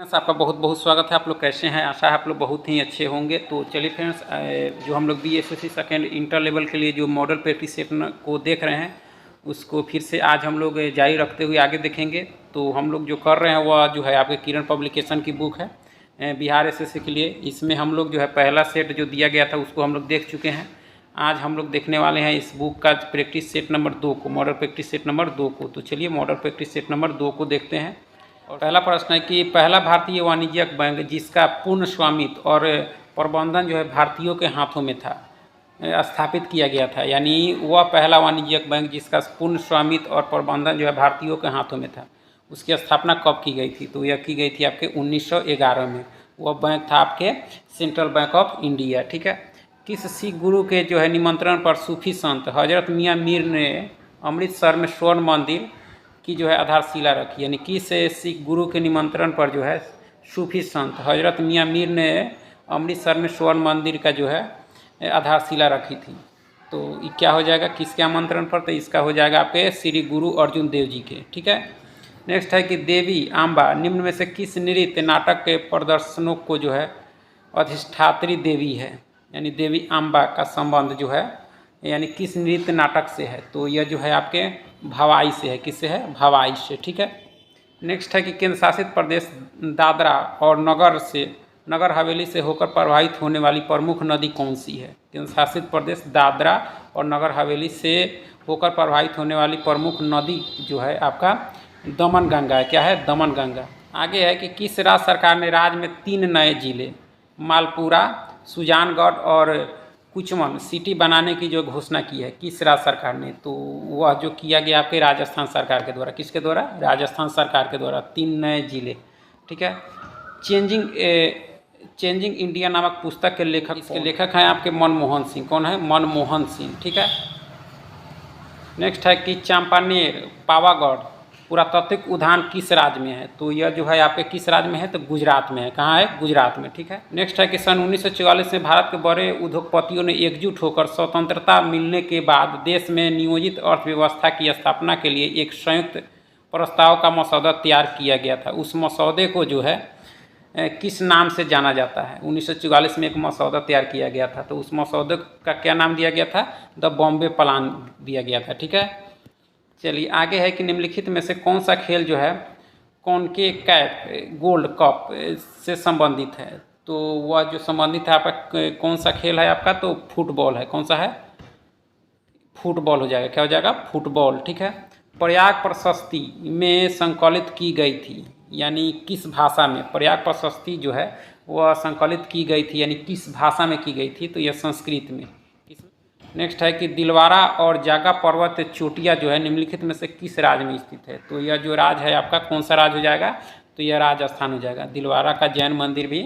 Friends, आपका बहुत बहुत स्वागत है। आप लोग कैसे हैं? आशा है आप लोग बहुत ही अच्छे होंगे। तो चलिए फ्रेंड्स, जो हम लोग बीएसएससी सेकेंड इंटर लेवल के लिए जो मॉडल प्रैक्टिस सेट को देख रहे हैं, उसको फिर से आज हम लोग जारी रखते हुए आगे देखेंगे। तो हम लोग जो कर रहे हैं वह जो है आपके किरण पब्लिकेशन की बुक है बिहार एसएससी के लिए। इसमें हम लोग जो है पहला सेट जो दिया गया था उसको हम लोग देख चुके हैं। आज हम लोग देखने वाले हैं इस बुक का प्रैक्टिस सेट नंबर 2 को, मॉडल प्रैक्टिस सेट नंबर 2 को। तो चलिए मॉडल प्रैक्टिस सेट नंबर 2 को देखते हैं। और पहला प्रश्न है कि पहला भारतीय वाणिज्यिक बैंक जिसका पूर्ण स्वामित्व और प्रबंधन जो है भारतीयों के हाथों में था, स्थापित किया गया था। यानी वह पहला वाणिज्यिक बैंक जिसका पूर्ण स्वामित्व और प्रबंधन जो है भारतीयों के हाथों में था, उसकी स्थापना कब की गई थी? तो यह की गई थी आपके 1911 में। वह बैंक था आपके सेंट्रल बैंक ऑफ इंडिया। ठीक है। किस सिख गुरु के जो है निमंत्रण पर सूफी संत हजरत मियाँ मीर ने अमृतसर में स्वर्ण मंदिर की जो है आधारशिला रखी? यानी किस सिख गुरु के निमंत्रण पर जो है सूफी संत हजरत मियाँ मीर ने अमृतसर में स्वर्ण मंदिर का जो है आधारशिला रखी थी? तो ये क्या हो जाएगा, किसके आमंत्रण पर? तो इसका हो जाएगा आपके श्री गुरु अर्जुन देव जी के। ठीक है। नेक्स्ट है कि देवी आम्बा निम्न में से किस नृत्य नाटक के प्रदर्शनों को जो है अधिष्ठात्री देवी है? यानी देवी आम्बा का संबंध जो है यानी किस नृत्य नाटक से है? तो यह जो है आपके भवाई से है। किससे है? भवाई से। ठीक है। नेक्स्ट है कि केंद्र शासित प्रदेश दादरा और नगर हवेली से होकर प्रवाहित होने वाली प्रमुख नदी कौन सी है? केंद्र शासित प्रदेश दादरा और नगर हवेली से होकर प्रवाहित होने वाली प्रमुख नदी जो है आपका दमन गंगा है। क्या है? दमन गंगा। आगे है कि किस राज्य सरकार ने राज्य में 3 नए जिले मालपुरा, सुजानगढ़ और कुचमन सिटी बनाने की जो घोषणा की है? किस राज्य सरकार ने? तो वह जो किया गया आपके राजस्थान सरकार के द्वारा। किसके द्वारा? राजस्थान सरकार के द्वारा 3 नए जिले। ठीक है। चेंजिंग इंडिया नामक पुस्तक के लेखक, इसके लेखक हैं आपके मनमोहन सिंह। कौन है? मनमोहन सिंह। ठीक है। नेक्स्ट है कि चंपानेर पावागढ़ पुरातात्विक उद्यान किस राज्य में है? तो यह जो है आपके किस राज्य में है? तो गुजरात में है। कहाँ है? गुजरात में। ठीक है। नेक्स्ट है कि सन 1944 में भारत के बड़े उद्योगपतियों ने एकजुट होकर स्वतंत्रता मिलने के बाद देश में नियोजित अर्थव्यवस्था की स्थापना के लिए एक संयुक्त प्रस्ताव का मसौदा तैयार किया गया था। उस मसौदे को जो है किस नाम से जाना जाता है? 1944 में एक मसौदा तैयार किया गया था, तो उस मसौदे का क्या नाम दिया गया था? द बॉम्बे प्लान दिया गया था। ठीक है। चलिए आगे है कि निम्नलिखित में से कौन सा खेल जो है कॉन्केकैफ गोल्ड कप से संबंधित है? तो वह जो संबंधित है आपका कौन सा खेल है आपका? तो फुटबॉल है। कौन सा है? फुटबॉल हो जाएगा। क्या हो जाएगा? फुटबॉल। ठीक है। प्रयाग प्रशस्ति में संकलित की गई थी, यानी किस भाषा में? प्रयाग प्रशस्ति जो है वह संकलित की गई थी, यानी किस भाषा में की गई थी? तो यह संस्कृत में। नेक्स्ट है कि दिलवारा और जागा पर्वत चोटियाँ जो है निम्नलिखित में से किस राज्य में स्थित है? तो यह जो राज्य है आपका कौन सा राज्य हो जाएगा? तो यह राजस्थान हो जाएगा। दिलवारा का जैन मंदिर भी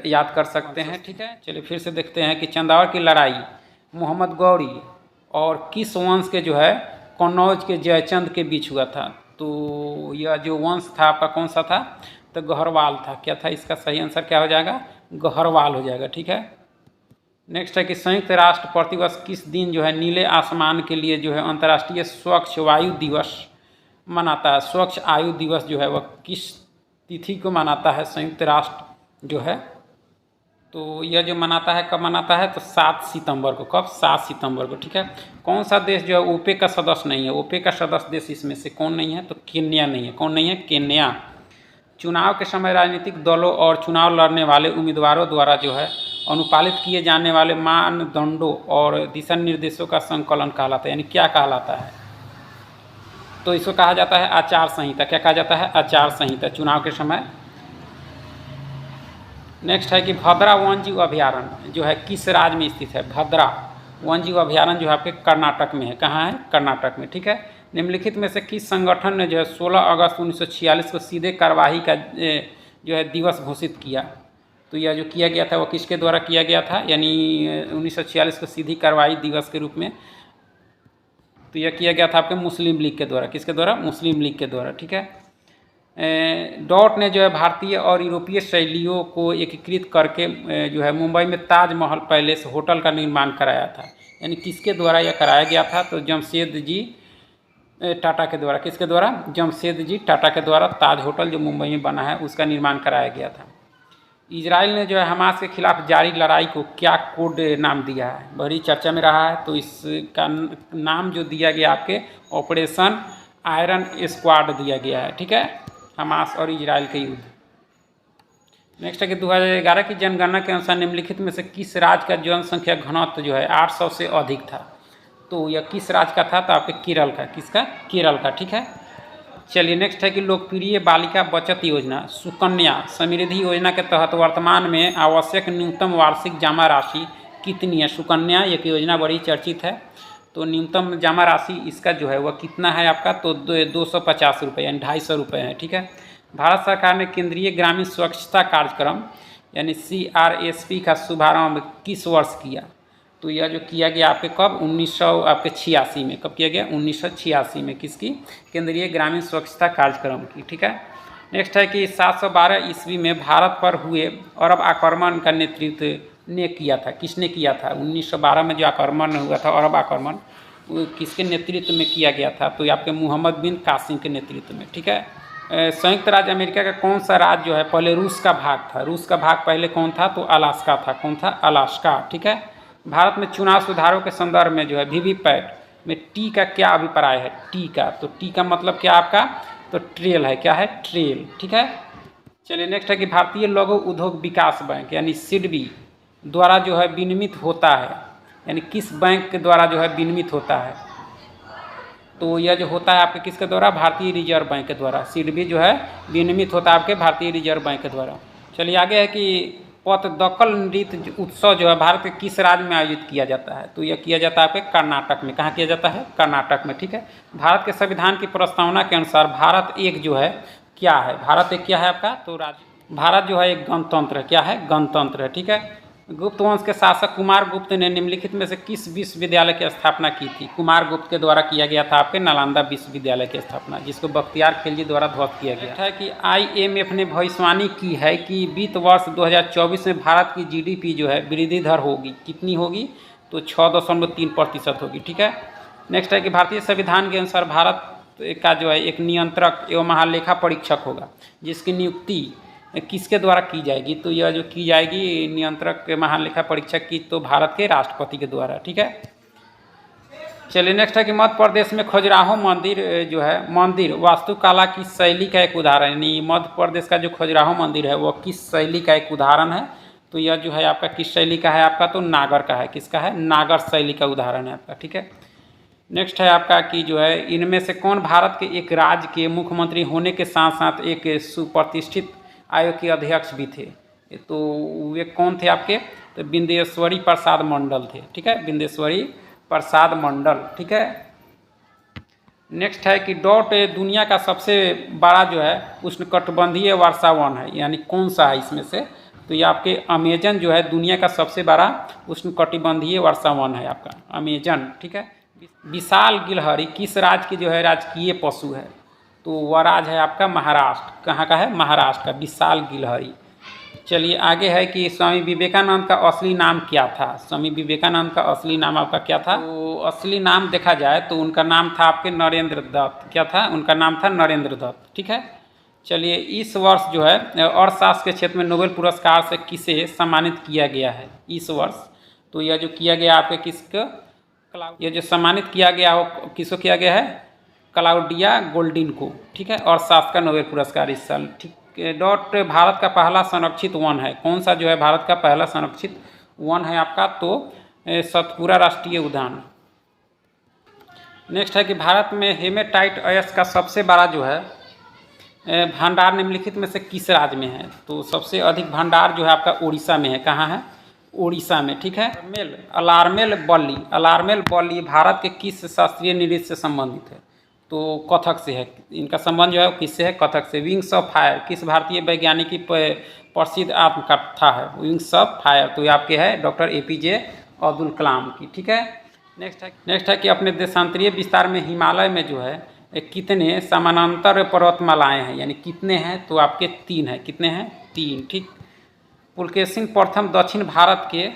याद कर सकते हैं। ठीक है। चलिए फिर से देखते हैं कि चंदावर की लड़ाई मोहम्मद गौरी और किस वंश के जो है कन्नौज के जयचंद के बीच हुआ था? तो यह जो वंश था आपका कौन सा था? तो गहरवाल था। क्या था? इसका सही आंसर क्या हो जाएगा? गहरवाल हो जाएगा। ठीक है। नेक्स्ट है कि संयुक्त राष्ट्र प्रतिवर्ष किस दिन जो है नीले आसमान के लिए जो है अंतर्राष्ट्रीय स्वच्छ वायु दिवस मनाता है? स्वच्छ आयु दिवस जो है वह किस तिथि को मनाता है संयुक्त राष्ट्र जो है? तो यह जो मनाता है कब मनाता है? तो 7 सितंबर को। कब? 7 सितंबर को। ठीक है। कौन सा देश जो है ओपेक का सदस्य नहीं है? ओपेक का सदस्य देश इसमें से कौन नहीं है? तो केन्या नहीं है। कौन नहीं है? केन्या। चुनाव के समय राजनीतिक दलों और चुनाव लड़ने वाले उम्मीदवारों द्वारा जो है अनुपालित किए जाने वाले मानदंडों और दिशा निर्देशों का संकलन कहलाता है। यानी क्या कहलाता है? तो इसको कहा जाता है आचार संहिता। क्या कहा जाता है? आचार संहिता, चुनाव के समय। नेक्स्ट है कि भद्रा वन्यजीव अभयारण्य जो है किस राज्य में स्थित है? भद्रा वन्यजीव अभयारण्य जो है आपके कर्नाटक में है। कहाँ है? कर्नाटक में। ठीक है। निम्नलिखित में से किस संगठन ने जो है 16 अगस्त 1946 को सीधे कार्यवाही का जो है दिवस घोषित किया? तो यह जो किया गया था वो किसके द्वारा किया गया था? यानी 1946 को सीधी कार्रवाई दिवस के रूप में तो यह किया गया था आपके मुस्लिम लीग के द्वारा। किसके द्वारा? मुस्लिम लीग के द्वारा। ठीक है। डॉट ने जो है भारतीय और यूरोपीय शैलियों को एकीकृत करके जो है मुंबई में ताजमहल पैलेस होटल का निर्माण कराया था। यानी किसके द्वारा यह कराया गया था? तो जमशेद जी टाटा के द्वारा, किसके द्वारा? जमशेदजी टाटा के द्वारा ताज होटल जो मुंबई में बना है उसका निर्माण कराया गया था। इजराइल ने जो है हमास के खिलाफ जारी लड़ाई को क्या कोड नाम दिया है? बड़ी चर्चा में रहा है, तो इसका नाम जो दिया गया आपके ऑपरेशन आयरन स्क्वाड दिया गया है, ठीक है, हमास और इजराइल के युद्ध। नेक्स्ट है कि 2011 की जनगणना के अनुसार निम्नलिखित में से किस राज्य का जनसंख्या घनत्व जो है 800 से अधिक था? तो यह किस राज्य का था? तो आपके केरल का। किसका? केरल का, ठीक है। चलिए नेक्स्ट है कि लोकप्रिय बालिका बचत योजना सुकन्या समृद्धि योजना के तहत वर्तमान में आवश्यक न्यूनतम वार्षिक जमा राशि कितनी है? सुकन्या एक योजना बड़ी चर्चित है, तो न्यूनतम जमा राशि इसका जो है वह कितना है आपका? तो 250 रुपये यानी 250 रुपये है, ठीक है। भारत सरकार ने केंद्रीय ग्रामीण स्वच्छता कार्यक्रम यानी CRSP का शुभारंभ किस वर्ष किया? तो यह जो किया गया आपके कब? 1986 में। कब किया गया? 1986 में। किसकी? केंद्रीय ग्रामीण स्वच्छता कार्यक्रम की, ठीक है। नेक्स्ट है कि 712 ईस्वी में भारत पर हुए अरब आक्रमण का नेतृत्व ने किया था? किसने किया था? 1912 में जो आक्रमण हुआ था अरब आक्रमण, वो किसके नेतृत्व में किया गया था? तो ये आपके मोहम्मद बिन कासिम के नेतृत्व में, ठीक है। संयुक्त राज्य अमेरिका का कौन सा राज्य जो है पहले रूस का भाग था? रूस का भाग पहले कौन था? तो अलास्का था। कौन था? अलास्का, ठीक है। भारत में चुनाव सुधारों के संदर्भ में जो है वीवीपैट में टी का क्या अभिप्राय है? टी का, तो टी का मतलब क्या आपका? तो ट्रेल है। क्या है? ट्रेल, ठीक है। चलिए नेक्स्ट है कि भारतीय लघु उद्योग विकास बैंक यानी सिडबी द्वारा जो है विनियमित होता है, यानी किस बैंक के द्वारा जो है विनियमित होता है? तो यह जो होता है आपके किसके द्वारा? भारतीय रिजर्व बैंक के द्वारा। सिडबी जो है विनियमित होता है आपके भारतीय रिजर्व बैंक के द्वारा। चलिए आगे है कि पतदकल नृत्य उत्सव जो है भारत के किस राज्य में आयोजित किया जाता है? तो यह किया जाता है आपके कर्नाटक में। कहाँ किया जाता है? कर्नाटक में, ठीक है। भारत के संविधान की प्रस्तावना के अनुसार भारत एक जो है क्या है? भारत एक क्या है आपका? तो राज्य भारत जो है एक गणतंत्र है। क्या है? गणतंत्र है, ठीक है। गुप्त वंश के शासक कुमार गुप्त ने निम्नलिखित में से किस विश्वविद्यालय की स्थापना की थी? कुमार गुप्त के द्वारा किया गया था आपके नालंदा विश्वविद्यालय की स्थापना, जिसको बख्तियार खिलजी द्वारा ध्वस्त किया गया है कि IMF ने भविष्यवाणी की है कि वित्त वर्ष 2024 में भारत की GDP जो है वृद्धि दर होगी। कितनी होगी? तो 6.3% होगी, ठीक है। नेक्स्ट है कि भारतीय संविधान के अनुसार भारत का जो है एक नियंत्रक एवं महालेखा परीक्षक होगा, जिसकी नियुक्ति किसके द्वारा की जाएगी? तो यह जो की जाएगी नियंत्रक महालेखा परीक्षक की, तो भारत के राष्ट्रपति के द्वारा, ठीक है। चलिए नेक्स्ट है कि मध्य प्रदेश में खजुराहो मंदिर जो है मंदिर वास्तुकला की शैली का एक उदाहरण, यानी मध्य प्रदेश का जो खजुराहो मंदिर है वो किस शैली का एक उदाहरण है? तो यह जो है आपका किस शैली का है आपका? तो नागर का है। किसका है? नागर शैली का उदाहरण है आपका, ठीक है। नेक्स्ट है आपका कि जो है इनमें से कौन भारत के एक राज्य के मुख्यमंत्री होने के साथ साथ एक सुप्रतिष्ठित आयोग के अध्यक्ष भी थे? तो वे कौन थे आपके? तो बिंदेश्वरी प्रसाद मंडल थे, ठीक है। बिंदेश्वरी प्रसाद मंडल, ठीक है। नेक्स्ट है कि डॉट दुनिया का सबसे बड़ा जो है उष्णकटिबंधीय वर्षा वन है, यानी कौन सा है इसमें से? तो ये आपके अमेजन जो है दुनिया का सबसे बड़ा उष्णकटिबंधीय वर्षा वन है आपका अमेजन, ठीक है। विशाल गिलहरी किस राज्य की जो है राजकीय पशु है? तो वह राज्य है आपका महाराष्ट्र। कहाँ का है? महाराष्ट्र का विशाल गिलहरी। चलिए आगे है कि स्वामी विवेकानंद का असली नाम क्या था? स्वामी विवेकानंद का असली नाम आपका क्या था? तो असली नाम देखा जाए तो उनका नाम था आपके नरेंद्र दत्त। क्या था? उनका नाम था नरेंद्र दत्त, ठीक है। चलिए इस वर्ष जो है अर्थशास्त्र के क्षेत्र में नोबेल पुरस्कार से किसे सम्मानित किया गया है इस वर्ष? तो यह जो किया गया आपके किसको? ये जो सम्मानित किया गया हो किसको किया गया है? क्लाउडिया गोल्डिन को, ठीक है। और शास्त्र का नोबेल पुरस्कार इस साल, ठीक। डॉट भारत का पहला संरक्षित वन है। कौन सा जो है भारत का पहला संरक्षित वन है आपका? तो सतपुरा राष्ट्रीय उद्यान। नेक्स्ट है कि भारत में हेमेटाइट अयस्क का सबसे बड़ा जो है भंडार निम्नलिखित में से किस राज्य में है? तो सबसे अधिक भंडार जो है आपका उड़ीसा में है। कहाँ है? उड़ीसा में, ठीक है। अलार्मेल बल्ली भारत के किस शास्त्रीय नृत्य से संबंधित है? तो कथक से है। इनका संबंध जो है किससे है? कथक से। विंग्स ऑफ फायर किस भारतीय वैज्ञानिक की प्रसिद्ध आत्मकथा है? विंग्स ऑफ फायर तो ये आपके है डॉक्टर APJ अब्दुल कलाम की, ठीक है। नेक्स्ट है कि अपने देशांतरीय विस्तार में हिमालय में जो है कितने समानांतर पर्वतमालाएं हैं, यानी कितने हैं? तो आपके 3 हैं। कितने हैं? 3, ठीक। पुलकेशिन प्रथम दक्षिण भारत के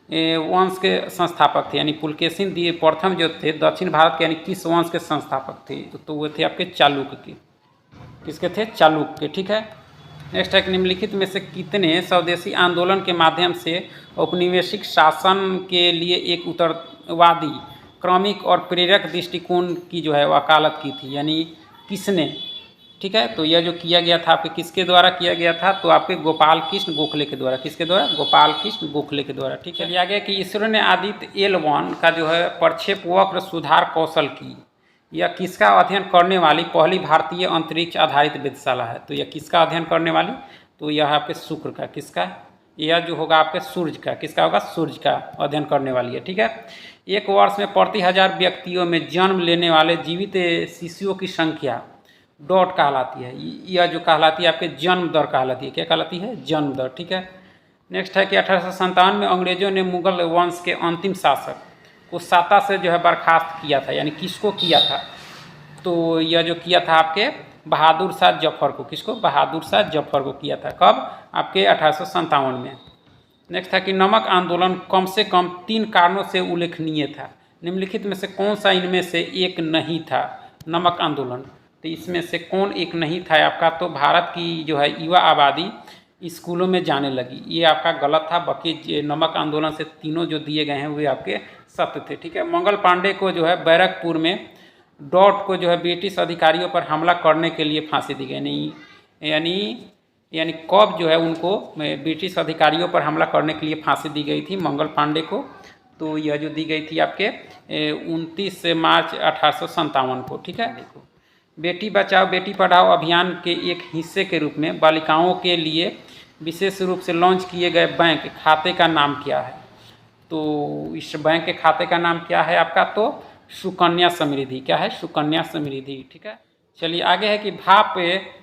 वंश के संस्थापक थे, यानी पुलकेशिन प्रथम जो थे दक्षिण भारत के यानी किस वंश के संस्थापक थे? तो वो थे आपके चालुक्य के। किसके थे? चालुक्य के। ठीक है। नेक्स्ट है निम्नलिखित में से कितने स्वदेशी आंदोलन के माध्यम से औपनिवेशिक शासन के लिए एक उत्तरवादी क्रमिक और प्रेरक दृष्टिकोण की जो है वकालत की थी? यानी किसने? ठीक है। तो यह जो किया गया था आपके किसके द्वारा किया गया था? तो आपके गोपाल कृष्ण गोखले के द्वारा। किसके द्वारा? गोपाल कृष्ण गोखले के द्वारा। ठीक है। लिया गया कि ईश्वर ने आदित्य L1 का जो है प्रक्षेप वक्र सुधार कौशल की यह किसका अध्ययन करने वाली पहली भारतीय अंतरिक्ष आधारित वेधशाला है? तो यह किसका अध्ययन करने वाली? तो यह आपके शुक्र का। किसका? यह जो होगा आपके सूर्य का। किसका होगा? सूर्य का अध्ययन करने वाली है। ठीक है। एक वर्ष में प्रति 1000 व्यक्तियों में जन्म लेने वाले जीवित शिशुओं की संख्या डॉट कहलाती है। यह जो कहलाती है आपके जन्म दर कहलाती है। क्या कहलाती है? जन्म दर। ठीक है। नेक्स्ट है कि 1857 में अंग्रेजों ने मुगल वंश के अंतिम शासक को सत्ता से जो है बर्खास्त किया था। यानी किसको किया था? तो यह जो किया था आपके बहादुर शाह जफर को। किसको? बहादुर शाह जफर को किया था। कब? आपके 1857 में। नेक्स्ट था कि नमक आंदोलन कम से कम 3 कारणों से उल्लेखनीय था। निम्नलिखित में से कौन सा इनमें से एक नहीं था? नमक आंदोलन। तो इसमें से कौन एक नहीं था आपका? तो भारत की जो है युवा आबादी स्कूलों में जाने लगी। ये आपका गलत था। बाकी नमक आंदोलन से तीनों जो दिए गए हैं वे आपके सत्य थे। ठीक है। मंगल पांडे को जो है बैरकपुर में डॉट को जो है ब्रिटिश अधिकारियों पर हमला करने के लिए फांसी दी गई। नहीं यानी कब जो है उनको ब्रिटिश अधिकारियों पर हमला करने के लिए फांसी दी गई थी मंगल पांडे को? तो यह जो दी गई थी आपके 29 मार्च 1857 को। ठीक है। देखो, बेटी बचाओ बेटी पढ़ाओ अभियान के एक हिस्से के रूप में बालिकाओं के लिए विशेष रूप से लॉन्च किए गए बैंक खाते का नाम क्या है? तो इस बैंक के खाते का नाम क्या है आपका? तो सुकन्या समृद्धि। क्या है? सुकन्या समृद्धि। ठीक है। चलिए आगे है कि भाप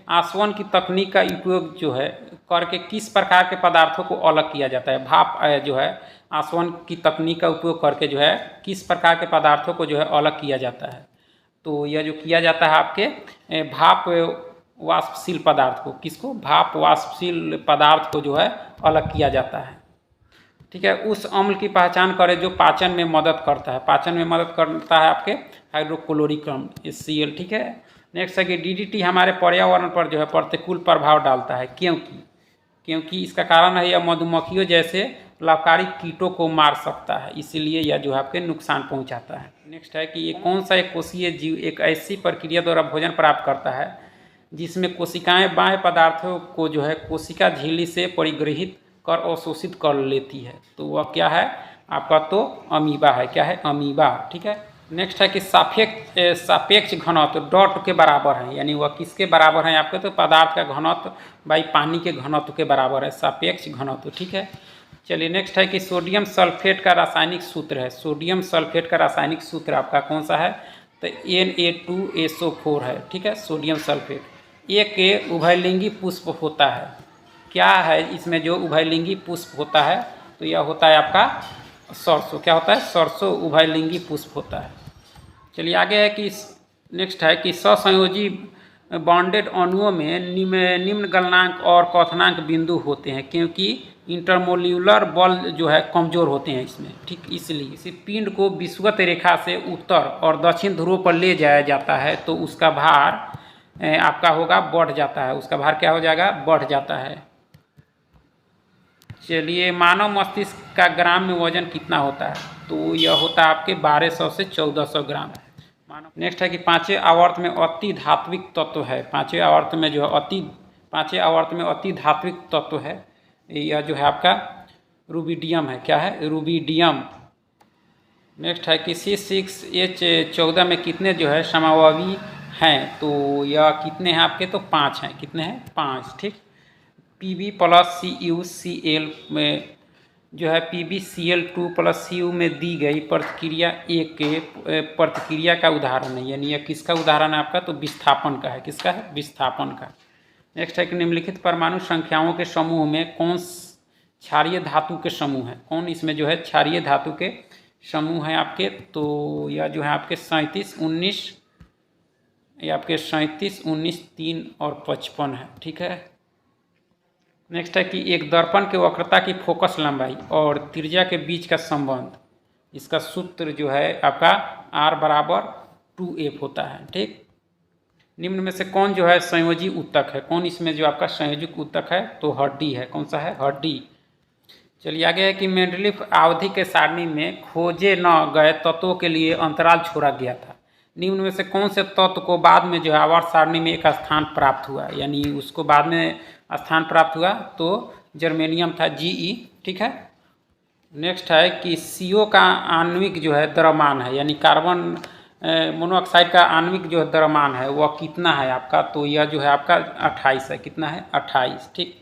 आसवन की तकनीक का उपयोग जो है करके किस प्रकार के पदार्थों को अलग किया जाता है? भाप जो है आसवन की तकनीक का उपयोग करके जो है किस प्रकार के पदार्थों को जो है अलग किया जाता है? तो यह जो किया जाता है आपके भाप वाष्पशील पदार्थ को। किसको? भाप वाष्पशील पदार्थ को जो है अलग किया जाता है। ठीक है। उस अम्ल की पहचान करें जो पाचन में मदद करता है। पाचन में मदद करता है आपके हाइड्रोक्लोरिक अम्ल HCl। ठीक है। नेक्स्ट है कि DDT हमारे पर्यावरण पर जो है प्रतिकूल प्रभाव डालता है। क्योंकि इसका कारण है यह मधुमक्खियों जैसे लाभकारी कीटों को मार सकता है, इसीलिए यह जो है आपके नुकसान पहुंचाता है। नेक्स्ट है कि ये कौन सा एक कोषीय जीव एक ऐसी प्रक्रिया द्वारा भोजन प्राप्त करता है जिसमें कोशिकाएं बाह्य पदार्थों को जो है कोशिका झिल्ली से परिग्रहित कर अवशोषित कर लेती है? तो वह क्या है आपका? तो अमीबा है। क्या है? अमीबा। ठीक है। नेक्स्ट है कि सापेक्ष घनत्व डॉट के बराबर है। यानी वह किसके बराबर है आपके? तो पदार्थ का घनत्व बाई पानी के घनत्व के बराबर है, सापेक्ष घनत्व। ठीक है। चलिए नेक्स्ट है कि सोडियम सल्फेट का रासायनिक सूत्र है। सोडियम सल्फेट का रासायनिक सूत्र आपका कौन सा है? तो Na2SO4 है। ठीक है। सोडियम सल्फेट एक उभयलिंगी पुष्प होता है। क्या है इसमें जो उभयलिंगी पुष्प होता है? तो यह होता है आपका सरसों। क्या होता है? सरसों उभयलिंगी पुष्प होता है। चलिए आगे है कि नेक्स्ट है कि सहसंयोजी बॉन्डेड अणुओं में निम्न गलनांक और क्वथनांक बिंदु होते हैं क्योंकि इंटरमोल्यूलर बल जो है कमजोर होते हैं इसमें। ठीक, इसलिए इसी पिंड को विषुवत रेखा से उत्तर और दक्षिण ध्रुव पर ले जाया जाता है तो उसका भार आपका होगा बढ़ जाता है। उसका भार क्या हो जाएगा? बढ़ जाता है। चलिए मानव मस्तिष्क का ग्राम में वजन कितना होता है? तो यह होता है आपके 1200 से 1400 ग्राम। नेक्स्ट है कि पांचवें आवर्त में अति धात्विक तत्व है। पांचवें आवर्त में जो है पांचवें आवर्त में अति धात्विक तत्व है। यह जो है आपका रूबिडियम है। क्या है? रूबिडियम। नेक्स्ट है कि C6H14 में कितने जो है समावयवी हैं? तो यह कितने हैं आपके? तो 5 हैं। कितने हैं? 5। ठीक। Pb प्लस CuCl में जो है PbCl2 प्लस Cu में दी गई प्रतिक्रिया एक के प्रतिक्रिया का उदाहरण है। यानी यह किसका उदाहरण है आपका? तो विस्थापन का है। किसका है? विस्थापन का। नेक्स्ट है कि निम्नलिखित परमाणु संख्याओं के समूह में कौन क्षारीय धातु के समूह है? कौन इसमें जो है क्षारीय धातु के समूह है आपके? तो यह जो है आपके 37, 19, ये आपके 37, 19, 3 और 55 है। ठीक है। नेक्स्ट है कि एक दर्पण के वक्रता की फोकस लंबाई और त्रिज्या के बीच का संबंध, इसका सूत्र जो है आपका R बराबर 2F होता है। ठीक, निम्न में से कौन जो है संयोजी ऊतक है, कौन इसमें जो आपका संयोजी ऊतक है, तो हड्डी है। कौन सा है? हड्डी। चलिए आगे है कि मेंडलीफ अवधि के सारणी में खोजे न गए तत्वों के लिए अंतराल छोड़ा गया था। निम्न में से कौन से तत्व को बाद में जो है आवर्त सारणी में एक स्थान प्राप्त हुआ, यानी उसको बाद में स्थान प्राप्त हुआ, तो जर्मेनियम था, Ge। ठीक है। नेक्स्ट है कि CO का आणविक जो है द्रव्यमान है, यानी कार्बन मोनोऑक्साइड का आणविक जो द्रव्यमान है वह कितना है आपका, तो यह जो है आपका 28 है। कितना है? 28। ठीक।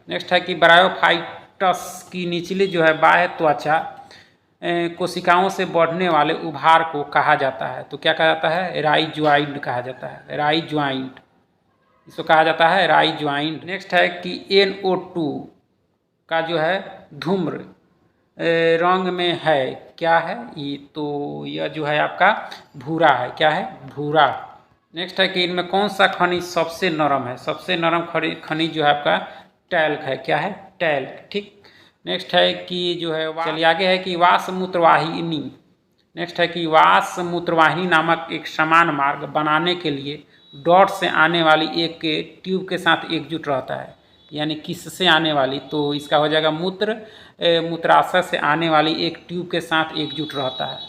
नेक्स्ट है कि ब्रायोफाइटस की निचली जो है बाह्य त्वचा कोशिकाओं से बढ़ने वाले उभार को कहा जाता है, तो क्या कहा जाता है? राइजॉइंट कहा जाता है। राइजॉइंट, इसको कहा जाता है राइजॉइंट। नेक्स्ट है कि NO2 का जो है धूम्र रंग में है, क्या है ये, तो यह जो है आपका भूरा है। क्या है? भूरा। नेक्स्ट है कि इनमें कौन सा खनिज सबसे नरम है, सबसे नरम खनिज जो है आपका टैल्क है। क्या है? टैल्क। ठीक। नेक्स्ट है कि जो है चलिए आगे है कि वाष्पमूत्रवाहिनी। नेक्स्ट है कि वाष्पमूत्रवाहिनी नामक एक समान मार्ग बनाने के लिए डॉट से आने वाली एक ट्यूब के साथ एकजुट रहता है, यानी किससे आने वाली, तो इसका हो जाएगा मूत्राशय से आने वाली एक ट्यूब के साथ एकजुट रहता है।